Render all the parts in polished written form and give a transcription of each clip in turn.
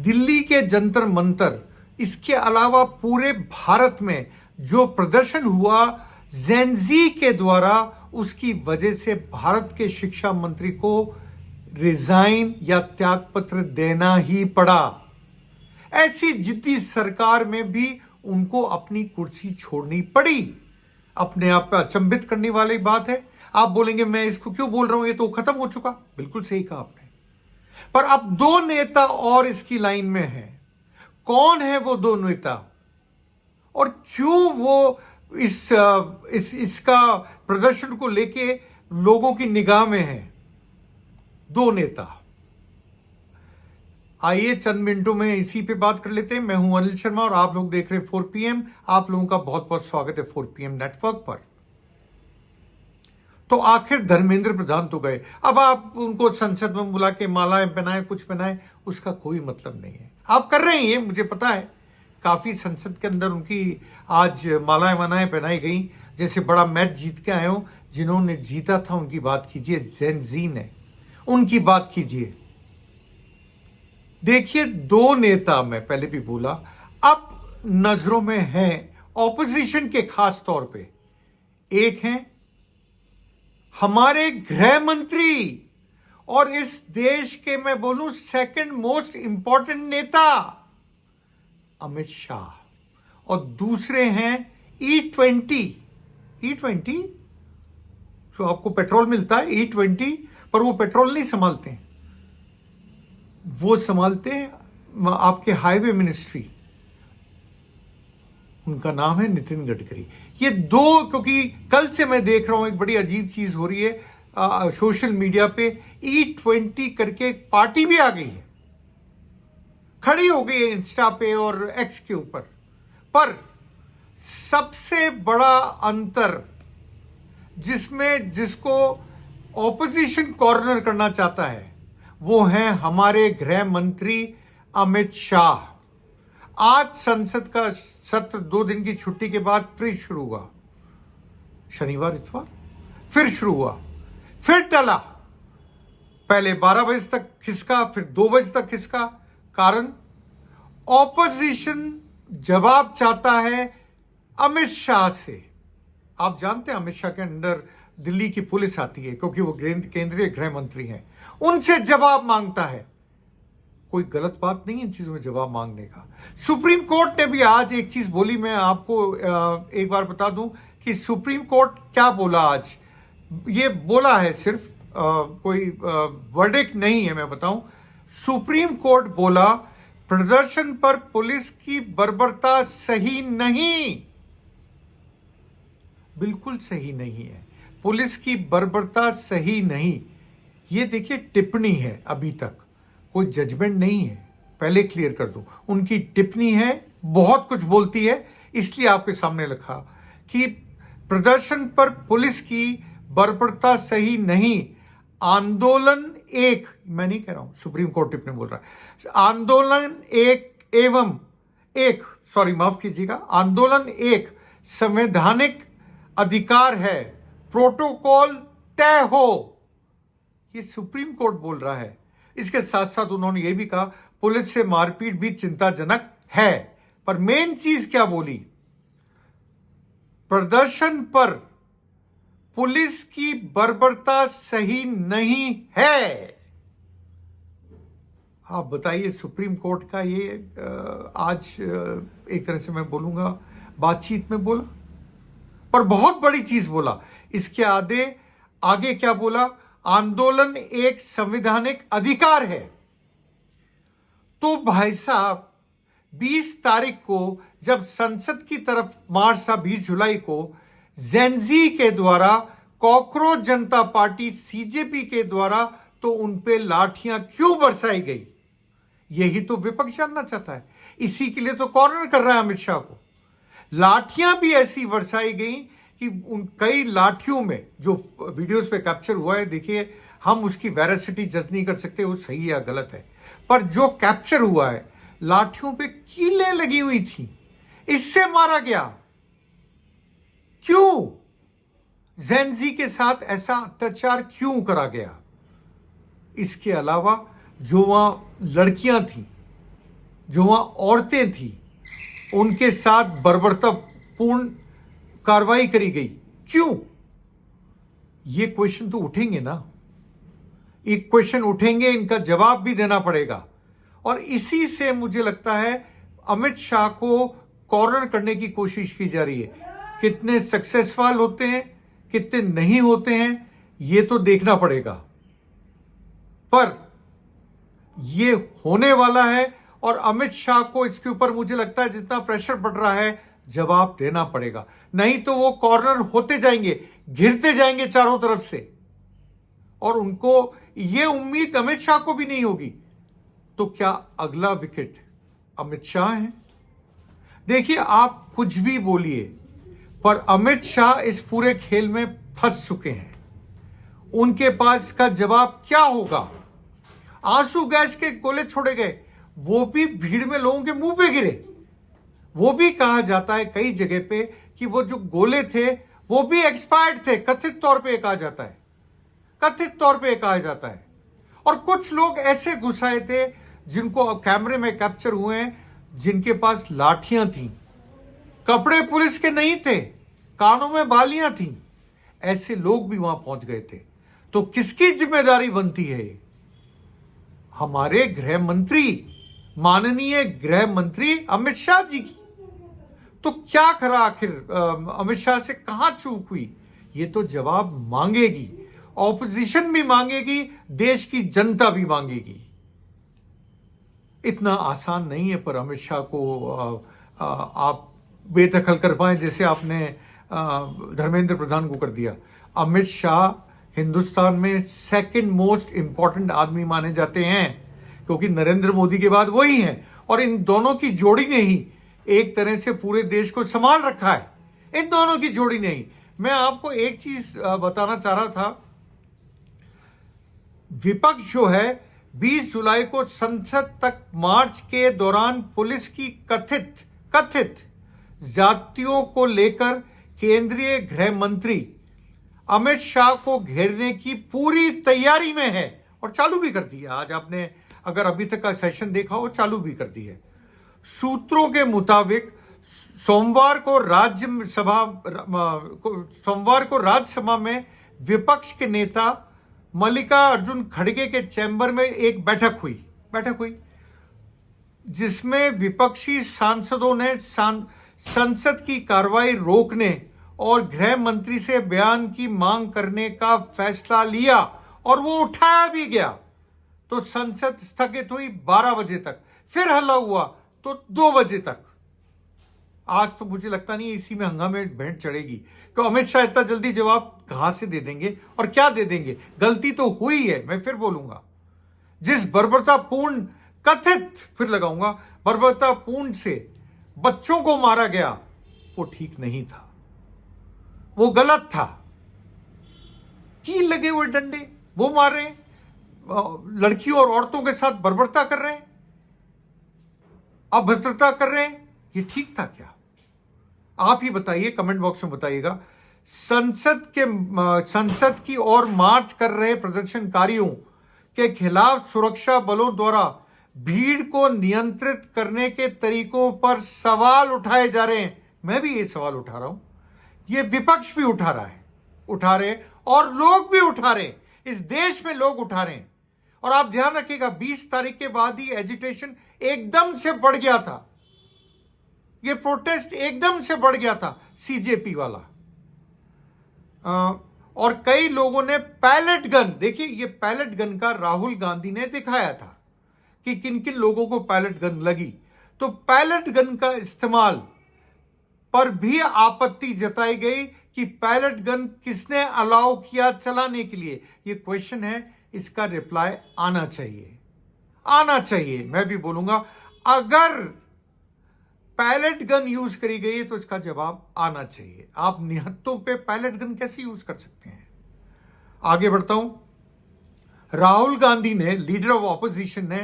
दिल्ली के जंतर मंतर, इसके अलावा पूरे भारत में जो प्रदर्शन हुआ जेन-ज़ी के द्वारा, उसकी वजह से भारत के शिक्षा मंत्री को रिजाइन या त्यागपत्र देना ही पड़ा। ऐसी जिद्दी सरकार में भी उनको अपनी कुर्सी छोड़नी पड़ी। अपने आप पर अचंभित करने वाली बात है। आप बोलेंगे मैं इसको क्यों बोल रहा हूं, ये तो खत्म हो चुका। बिल्कुल सही कहा आपने। पर अब दो नेता और इसकी लाइन में हैं। कौन है वो दो नेता और क्यों वो इसका प्रदर्शन को लेके लोगों की निगाह में है? दो नेता, आइए चंद मिनटों में इसी पे बात कर लेते हैं। मैं हूं अनिल शर्मा और आप लोग देख रहे हैं 4PM। आप लोगों का बहुत बहुत स्वागत है 4PM नेटवर्क पर। तो आखिर धर्मेंद्र प्रधान तो गए, अब आप उनको संसद में बुला के मालाएं पहनाए, कुछ पहनाए, उसका कोई मतलब नहीं है। आप कर रहे हैं, मुझे पता है, काफी संसद के अंदर उनकी आज मालाएं वनाएं पहनाई गई, जैसे बड़ा मैच जीत के आए हो। जिन्होंने जीता था उनकी बात कीजिए, जेन-ज़ी ने, उनकी बात कीजिए। देखिए, दो नेता, मैं पहले भी बोला, अब नजरों में हैं ऑपोजिशन के, खास तौर पे एक हैं हमारे गृह मंत्री और इस देश के, मैं बोलूं, सेकंड मोस्ट इंपॉर्टेंट नेता अमित शाह, और दूसरे हैं E20 जो आपको पेट्रोल मिलता है, E20, पर वो पेट्रोल नहीं संभालते हैं, वो संभालते हैं आपके हाईवे मिनिस्ट्री। उनका नाम है नितिन गडकरी। ये दो, क्योंकि कल से मैं देख रहा हूं एक बड़ी अजीब चीज हो रही है सोशल मीडिया पे, E20 करके एक पार्टी भी आ गई है, खड़ी हो गई है इंस्टा पे और एक्स के ऊपर। पर सबसे बड़ा अंतर जिसको ऑपोजिशन कॉर्नर करना चाहता है, वो है हमारे गृह मंत्री अमित शाह। आज संसद का सत्र 2 दिन की छुट्टी के बाद फिर शुरू हुआ, शनिवार इतवार फिर शुरू हुआ, फिर टला। पहले 12 बजे तक खिसका, फिर 2 बजे तक खिसका। कारण ऑपोजिशन जवाब चाहता है अमित शाह से। आप जानते हैं अमित शाह के अंडर दिल्ली की पुलिस आती है, क्योंकि वो केंद्रीय गृह मंत्री हैं। उनसे जवाब मांगता है। कोई गलत बात नहीं है इन चीजों में जवाब मांगने का। सुप्रीम कोर्ट ने भी आज एक चीज बोली, मैं आपको एक बार बता दूं कि सुप्रीम कोर्ट क्या बोला आज। ये बोला है, सिर्फ कोई वर्डिक्ट नहीं है, मैं बताऊं। सुप्रीम कोर्ट बोला प्रदर्शन पर पुलिस की बर्बरता सही नहीं, बिल्कुल सही नहीं है। पुलिस की बर्बरता सही नहीं। ये देखिए टिप्पणी है, अभी तक कोई जजमेंट नहीं है, पहले क्लियर कर दूं। उनकी टिप्पणी है, बहुत कुछ बोलती है, इसलिए आपके सामने लिखा कि प्रदर्शन पर पुलिस की बर्बरता सही नहीं। आंदोलन एक, मैं नहीं कह रहा हूं, सुप्रीम कोर्ट टिप्पणी बोल रहा है। आंदोलन माफ कीजिएगा, आंदोलन एक संवैधानिक अधिकार है, प्रोटोकॉल तय हो, ये सुप्रीम कोर्ट बोल रहा है। इसके साथ साथ उन्होंने ये भी कहा पुलिस से मारपीट भी चिंताजनक है। पर मेन चीज क्या बोली? प्रदर्शन पर पुलिस की बर्बरता सही नहीं है। आप बताइए, सुप्रीम कोर्ट का ये आज एक तरह से मैं बोलूंगा बातचीत में बोला, पर बहुत बड़ी चीज बोला। इसके आगे क्या बोला? आंदोलन एक संवैधानिक अधिकार है। तो भाई साहब, 20 तारीख को जब संसद की तरफ मार्च था, 20 जुलाई को, जेन-ज़ी के द्वारा, कॉकरोच जनता पार्टी CJP के द्वारा, तो उन पे लाठियां क्यों बरसाई गई? यही तो विपक्ष जानना चाहता है। इसी के लिए तो कॉर्नर कर रहा है अमित शाह को। लाठियां भी ऐसी बरसाई गई कि उन कई लाठियों में, जो वीडियोस पे कैप्चर हुआ है, देखिए, हम उसकी वेरासिटी जज नहीं कर सकते वो सही है या गलत है, पर जो कैप्चर हुआ है, लाठियों पे कीलें लगी हुई थी। इससे मारा गया। क्यों? जेन-ज़ी के साथ ऐसा अत्याचार क्यों करा गया? इसके अलावा जो वहां लड़कियां थी, जो वहां औरतें थी उनके साथ बर्बरतापूर्ण कार्रवाई करी गई। क्यों? ये क्वेश्चन तो उठेंगे ना, एक क्वेश्चन उठेंगे, इनका जवाब भी देना पड़ेगा। और इसी से मुझे लगता है अमित शाह को कॉर्नर करने की कोशिश की जा रही है। कितने सक्सेसफुल होते हैं, कितने नहीं होते हैं, ये तो देखना पड़ेगा, पर ये होने वाला है। और अमित शाह को इसके ऊपर मुझे लगता है जितना प्रेशर पड़ रहा है, जवाब देना पड़ेगा, नहीं तो वो कॉर्नर होते जाएंगे, घिरते जाएंगे चारों तरफ से। और उनको ये उम्मीद अमित शाह को भी नहीं होगी, तो क्या अगला विकेट अमित शाह है? देखिए, आप कुछ भी बोलिए, पर अमित शाह इस पूरे खेल में फंस चुके हैं। उनके पास इसका जवाब क्या होगा? आंसू गैस के गोले छोड़े गए, वो भी भीड़ में लोगों के मुंह पे गिरे। वो भी कहा जाता है कई जगह पे कि वो जो गोले थे वो भी एक्सपायर्ड थे, कथित तौर पे कहा जाता है, कथित तौर पे कहा जाता है। और कुछ लोग ऐसे घुसाए थे जिनको कैमरे में कैप्चर हुए हैं, जिनके पास लाठियां थीं, कपड़े पुलिस के नहीं थे, कानों में बालियां थीं। ऐसे लोग भी वहां पहुंच गए थे। तो किसकी जिम्मेदारी बनती है? हमारे गृह मंत्री, माननीय गृह मंत्री अमित शाह जी की। तो क्या करा आखिर? अमित शाह से कहां चूक हुई? ये तो जवाब मांगेगी, ऑपोजिशन भी मांगेगी, देश की जनता भी मांगेगी। इतना आसान नहीं है, पर अमित शाह को आप बेदखल कर पाए जैसे आपने धर्मेंद्र प्रधान को कर दिया। अमित शाह हिंदुस्तान में सेकंड मोस्ट इंपॉर्टेंट आदमी माने जाते हैं, क्योंकि नरेंद्र मोदी के बाद वही हैं। और इन दोनों की जोड़ी ने ही एक तरह से पूरे देश को संभाल रखा है, इन दोनों की जोड़ी ने ही। मैं आपको एक चीज बताना चाह रहा था। विपक्ष जो है 20 जुलाई को संसद तक मार्च के दौरान पुलिस की कथित जातियों को लेकर केंद्रीय गृह मंत्री अमित शाह को घेरने की पूरी तैयारी में है, और चालू भी कर दी है। आज आपने अगर अभी तक का सेशन देखा हो, चालू भी कर दी है। सूत्रों के मुताबिक सोमवार को राज्यसभा में विपक्ष के नेता मल्लिकार्जुन खड़गे के चैम्बर में एक बैठक हुई जिसमें विपक्षी सांसदों ने संसद की कार्रवाई रोकने और गृह मंत्री से बयान की मांग करने का फैसला लिया, और वो उठाया भी गया। तो संसद स्थगित हुई 12 बजे तक, फिर हल्ला हुआ तो 2 बजे तक। आज तो मुझे लगता नहीं इसी में हंगामे भेंट चढ़ेगी, तो अमित शाह इतना जल्दी जवाब कहां से दे देंगे और क्या दे देंगे? गलती तो हुई है, मैं फिर बोलूंगा। जिस बर्बरतापूर्ण, कथित फिर लगाऊंगा, बर्बरतापूर्ण से बच्चों को मारा गया, वो ठीक नहीं था, वो गलत था। कील लगे हुए डंडे वो मार रहे हैं, लड़कियों और औरतों के साथ बर्बरता कर रहे हैं, अभद्रता कर रहे हैं, ये ठीक था क्या? आप ही बताइए, कमेंट बॉक्स में बताइएगा। संसद की ओर मार्च कर रहे प्रदर्शनकारियों के खिलाफ सुरक्षा बलों द्वारा भीड़ को नियंत्रित करने के तरीकों पर सवाल उठाए जा रहे हैं। मैं भी ये सवाल उठा रहा हूं, ये विपक्ष भी उठा रहे और लोग भी उठा रहे, इस देश में लोग उठा रहे हैं। और आप ध्यान रखिएगा, 20 तारीख के बाद ही एजिटेशन एकदम से बढ़ गया था, ये प्रोटेस्ट एकदम से बढ़ गया था, सीजेपी वाला। और कई लोगों ने पैलेट गन, देखिए ये पैलेट गन का राहुल गांधी ने दिखाया था कि किन किन लोगों को पैलेट गन लगी। तो पैलेट गन का इस्तेमाल पर भी आपत्ति जताई गई कि पैलेट गन किसने अलाउ किया चलाने के लिए। ये क्वेश्चन है, इसका रिप्लाई आना चाहिए। मैं भी बोलूंगा, अगर पैलेट गन यूज करी गई है तो इसका जवाब आना चाहिए। आप निहत्तों पे पैलेट गन कैसे यूज कर सकते हैं? आगे बढ़ता हूं। राहुल गांधी ने, लीडर ऑफ ऑपोजिशन ने,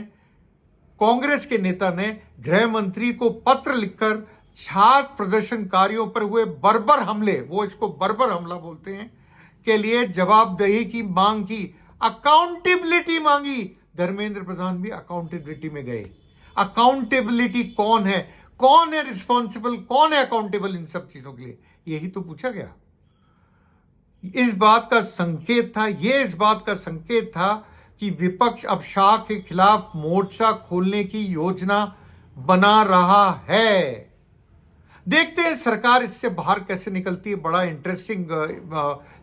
कांग्रेस के नेता ने गृह मंत्री को पत्र लिखकर छात्र प्रदर्शनकारियों पर हुए बर्बर हमले, वो इसको बर्बर हमला बोलते हैं, के लिए जवाबदेही की मांग की, अकाउंटेबिलिटी मांगी। धर्मेंद्र प्रधान भी अकाउंटेबिलिटी में गए। अकाउंटेबिलिटी कौन है रिस्पॉन्सिबल, कौन है अकाउंटेबल इन सब चीजों के लिए, यही तो पूछा गया। इस बात का संकेत था कि विपक्ष अब शाह के खिलाफ मोर्चा खोलने की योजना बना रहा है। देखते हैं सरकार इससे बाहर कैसे निकलती है। बड़ा इंटरेस्टिंग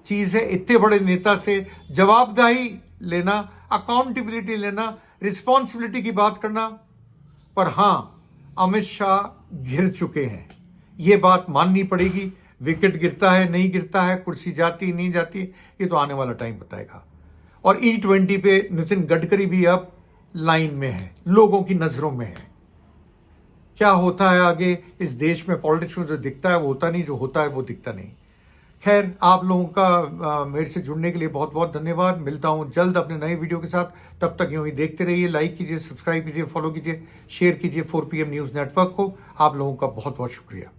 चीज है इतने बड़े नेता से जवाबदेही लेना, अकाउंटेबिलिटी लेना, रिस्पॉन्सिबिलिटी की बात करना। पर हां, अमित शाह गिर चुके हैं, ये बात माननी पड़ेगी। विकेट गिरता है नहीं गिरता है, कुर्सी जाती नहीं जाती, ये तो आने वाला टाइम बताएगा। और E20 पे नितिन गडकरी भी अब लाइन में है, लोगों की नजरों में है। क्या होता है आगे इस देश में पॉलिटिक्स में, जो दिखता है वो होता नहीं, जो होता है वो दिखता नहीं। खैर, आप लोगों का मेरे से जुड़ने के लिए बहुत बहुत धन्यवाद। मिलता हूं जल्द अपने नए वीडियो के साथ। तब तक यूं ही देखते रहिए, लाइक कीजिए, सब्सक्राइब कीजिए, फॉलो कीजिए, शेयर कीजिए 4PM न्यूज़ नेटवर्क को। आप लोगों का बहुत बहुत शुक्रिया।